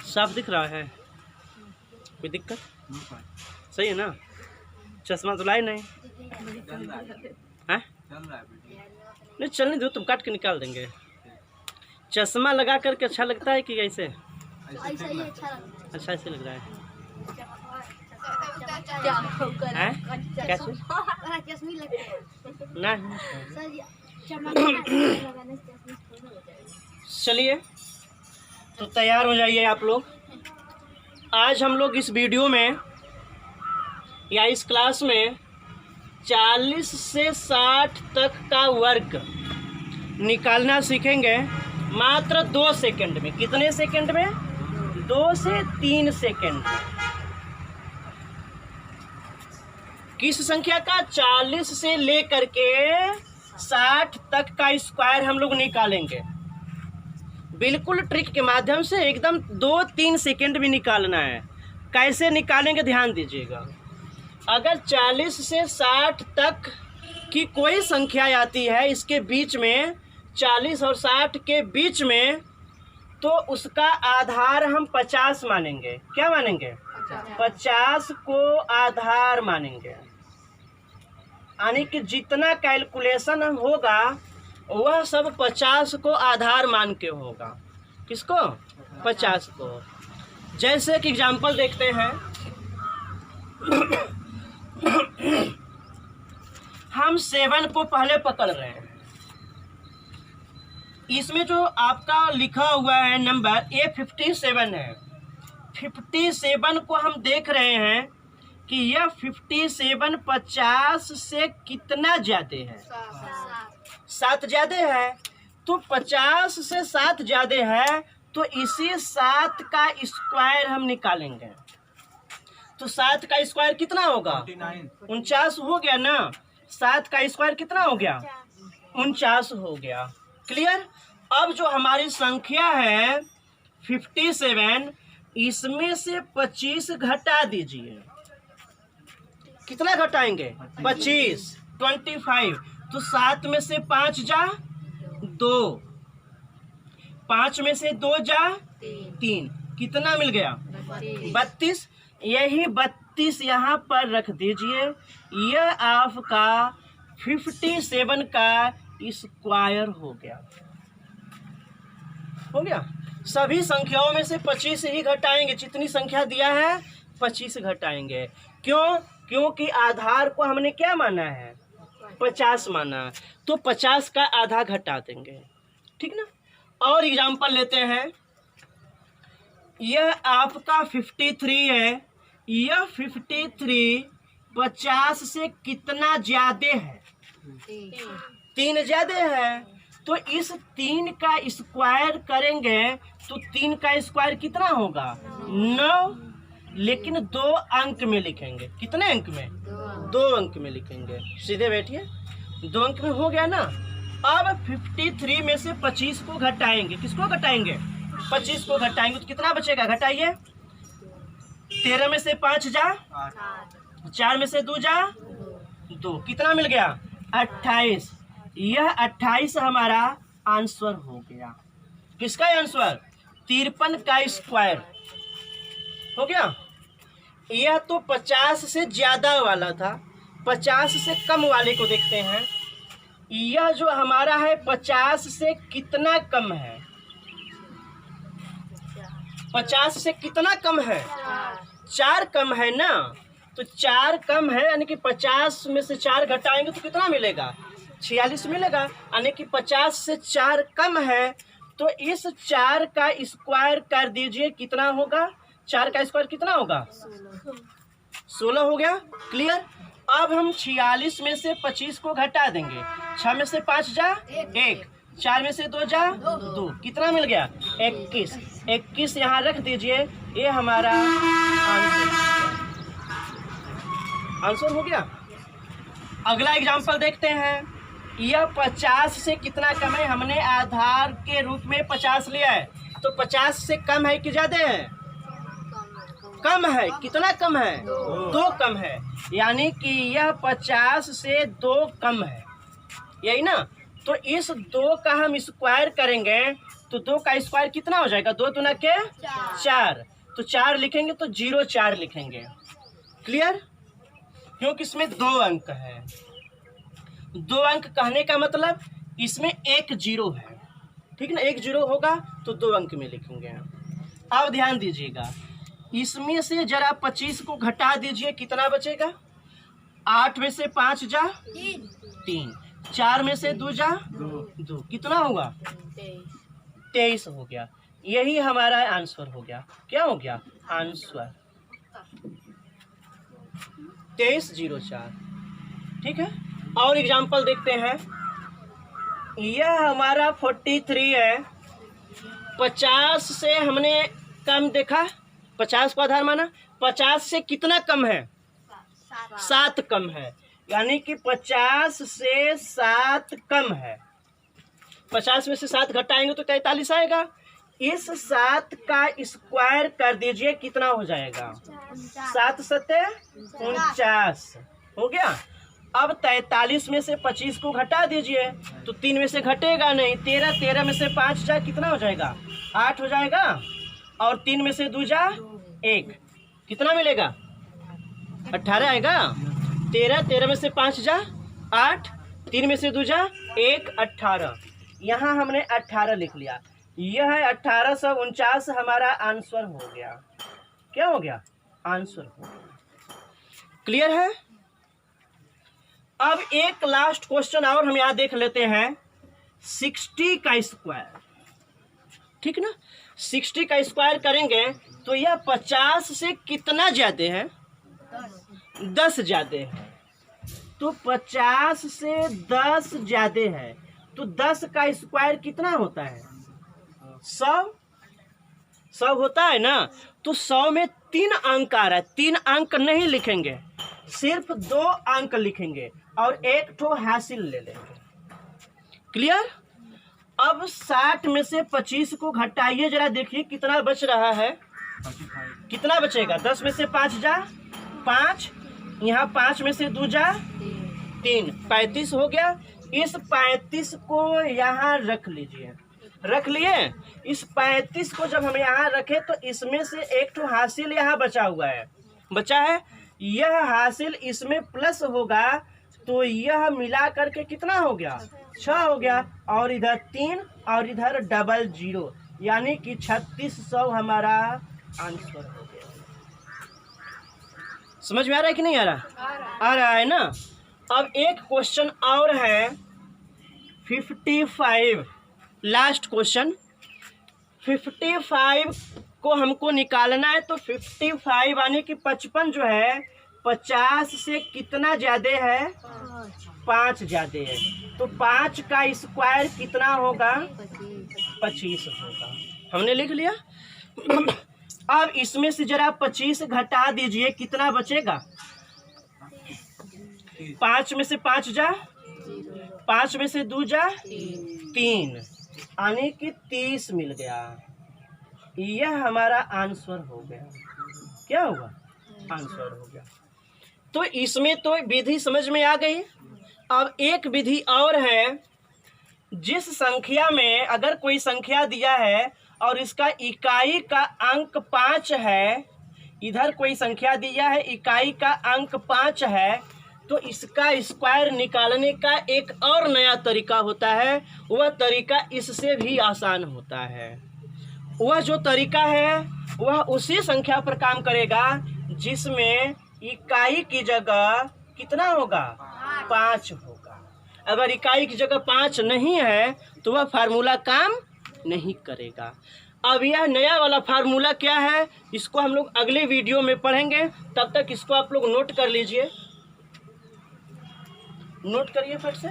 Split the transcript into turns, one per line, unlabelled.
साफ दिख रहा है? कोई दिक्कत? सही है ना? चश्मा तो लाए नहीं है? नहीं चलने दो, तुम काट के निकाल देंगे। चश्मा लगा करके अच्छा लगता है कि ऐसे? अच्छा ऐसे लग रहा है। कैसे? नहीं। चलिए तो तैयार हो जाइए आप लोग। आज हम लोग इस वीडियो में या इस क्लास में 40 से 60 तक का वर्ग निकालना सीखेंगे मात्र 2 सेकंड में। कितने सेकंड में? 2 से 3 सेकंड में। किस संख्या का? 40 से लेकर के 60 तक का स्क्वायर हम लोग निकालेंगे। बिल्कुल ट्रिक के माध्यम से एकदम 2-3 सेकंड में निकालना है। कैसे निकालेंगे ध्यान दीजिएगा। अगर 40 से 60 तक की कोई संख्या आती है, इसके बीच में 40 और 60 के बीच में, तो उसका आधार हम 50 मानेंगे। क्या मानेंगे? 50 को आधार मानेंगे। यानी कि जितना कैलकुलेशन होगा वह सब 50 को आधार मान के होगा। किसको? 50 को। जैसे कि एग्जाम्पल देखते हैं। हम 7 को पहले पकड़ रहे हैं। इसमें जो आपका लिखा हुआ है नंबर ये 57 है। 57 को हम देख रहे हैं कि यह 57 50 से कितना ज्यादा है? 7 ज्यादा है। तो 50 से 7 ज्यादा है, तो इसी 7 का स्क्वायर हम निकालेंगे। तो 7 का स्क्वायर कितना होगा? 49 हो गया ना। 7 का स्क्वायर कितना हो गया? 49 हो गया। क्लियर? अब जो हमारी संख्या है 57, इसमें से 25 घटा दीजिए। कितना घटाएंगे? 25, 25। तो 7 में से 5 जा 2, 5 में से 2 जा 3, कितना मिल गया? 32। यही 32 यहाँ पर रख दीजिए। यह आपका 57 का स्क्वायर हो गया। हो गया। सभी संख्याओं में से 25 ही घटाएंगे। जितनी संख्या दिया है 25 घटाएंगे। क्यों? क्योंकि आधार को हमने क्या माना है? 50 माना। तो 50 का आधा घटा देंगे। ठीक ना? और एग्जाम्पल लेते हैं। यह आपका 53 है। यह 53 50 से कितना ज्यादा है? 3 ज्यादा है। तो इस 3 का स्क्वायर करेंगे तो 3 का स्क्वायर कितना होगा? 9। लेकिन 2 अंक में लिखेंगे। कितने अंक में? 2 अंक में लिखेंगे। सीधे बैठिए। 2 अंक में हो गया ना। अब 53 में से 25 को घटाएंगे। किसको घटाएंगे? 25 को घटाएंगे तो कितना बचेगा? घटाइए। 13 में से 5 जा 4 में से 2 जा 2, कितना मिल गया? 28। यह 28 हमारा आंसर हो गया। किसका आंसर? 53 का स्क्वायर हो गया। यह तो 50 से ज्यादा वाला था। 50 से कम वाले को देखते हैं। यह जो हमारा है 50 से कितना कम है? 50 से कितना कम है? 4 कम है ना। तो 4 कम है, यानी कि 50 में से 4 घटाएंगे तो कितना मिलेगा? 46 मिलेगा। यानी कि 50 से 4 कम है। तो इस 4 का स्क्वायर कर दीजिए। कितना होगा? 4 का स्क्वायर कितना होगा? 16 हो गया। क्लियर? अब हम 46 में से 25 को घटा देंगे। 6 में से 5 जा 1, 4 में से 2 जा 2, कितना मिल गया? 21। 21 यहाँ रख दीजिए। ये हमारा आंसर हो गया। अगला एग्जाम्पल देखते हैं। यह 50 से कितना कम है? हमने आधार के रूप में 50 लिया है। तो 50 से कम है कि ज़्यादा है? कम है। कितना कम है? 2 कम है, यानी कि यह 50 से 2 कम है, यही ना। तो इस 2 का हम स्क्वायर करेंगे तो 2 का स्क्वायर कितना हो जाएगा? 2 दूना के 4, तो 4 लिखेंगे तो 0 4 लिखेंगे। क्लियर? क्योंकि इसमें 2 अंक है। 2 अंक कहने का मतलब इसमें 1 0 है, ठीक ना। 1 0 होगा तो 2 अंक में लिखेंगे। अब ध्यान दीजिएगा, इसमें से जरा 25 को घटा दीजिए, कितना बचेगा? 8 में से 5 जा 3, 4 में से 2 जा 2, कितना होगा? 23 हो गया। यही हमारा आंसर हो गया। क्या हो गया? आंसर 2304। ठीक है, और एग्जाम्पल देखते हैं। यह हमारा 43 है। 50 से हमने कम देखा, 50 को आधार माना। 50 से कितना कम है? 7 कम है, यानी कि 50 से 7 कम है। 50 में से 7 घटाएंगे तो 43 आएगा। इस 7 का स्क्वायर कर दीजिए, कितना हो जाएगा? 7 सत्ते 49 हो गया। अब 43 में से 25 को घटा दीजिए तो 3 में से घटेगा नहीं। 13 में से 5 जा कितना हो जाएगा? 8 हो जाएगा। और 3 में से 2 जा 1, कितना मिलेगा? 18 आएगा। 13 में से 5 जा 8, 3 में से 2 जा 1, 18। यहाँ हमने 18 लिख लिया। यह है 1849 हमारा आंसर हो गया। क्या हो गया? आंसर हो गया। क्लियर है? अब एक लास्ट क्वेश्चन और हम यहाँ देख लेते हैं। 60 का स्क्वायर, ठीक ना। 60 का स्क्वायर करेंगे तो यह 50 से कितना ज्यादा है? 10 ज्यादा है। तो 50 से 10 ज्यादा है, तो 10 का स्क्वायर कितना होता है? 100 होता है ना। तो 100 में 3 अंक आ रहा है। 3 अंक नहीं लिखेंगे, सिर्फ 2 अंक लिखेंगे और 1 ठो हासिल ले लेंगे। क्लियर? अब 60 में से 25 को घटाइए, जरा देखिए कितना बच रहा है। कितना बचेगा? 10 में से 5 जा 5, यहाँ 5 में से 2 जा 3, 35 हो गया। इस 35 को यहाँ रख लीजिए। रख लिए? इस 35 को जब हम यहाँ रखें तो इसमें से 1 ठो हासिल यहाँ बचा हुआ है, बचा है। यह हासिल इसमें प्लस होगा तो यह मिला करके कितना हो गया? 6 हो गया। और इधर 3 और इधर डबल 0, यानी कि 3600 हमारा आंसर हो गया। समझ में आ रहा है कि नहीं आ रहा? आ रहा है ना। अब एक क्वेश्चन और है 55, लास्ट क्वेश्चन। 55 को हमको निकालना है। तो 55 यानी कि 55 जो है 50 से कितना ज्यादा है? 5 ज्यादा है। तो 5 का स्क्वायर कितना होगा? 25 होगा। हमने लिख लिया। अब इसमें से जरा 25 घटा दीजिए, कितना बचेगा? 5 में से 5 जा 5 में से 2 जा 3, यानी कि 30 मिल गया। यह हमारा आंसर हो गया। क्या होगा? आंसर हो गया। तो इसमें तो विधि समझ में आ गई। अब एक विधि और है। जिस संख्या में अगर कोई संख्या दिया है और इसका इकाई का अंक 5 है, इधर कोई संख्या दिया है, इकाई का अंक 5 है, तो इसका स्क्वायर निकालने का एक और नया तरीका होता है। वह तरीका इससे भी आसान होता है। वह जो तरीका है वह उसी संख्या पर काम करेगा जिसमें इकाई की जगह कितना होगा? 5 होगा। अगर इकाई की जगह 5 नहीं है तो वह फार्मूला काम नहीं करेगा। अब यह नया वाला फार्मूला क्या है, इसको हम लोग अगले वीडियो में पढ़ेंगे। तब तक इसको आप लोग नोट कर लीजिए। नोट करिए फट से।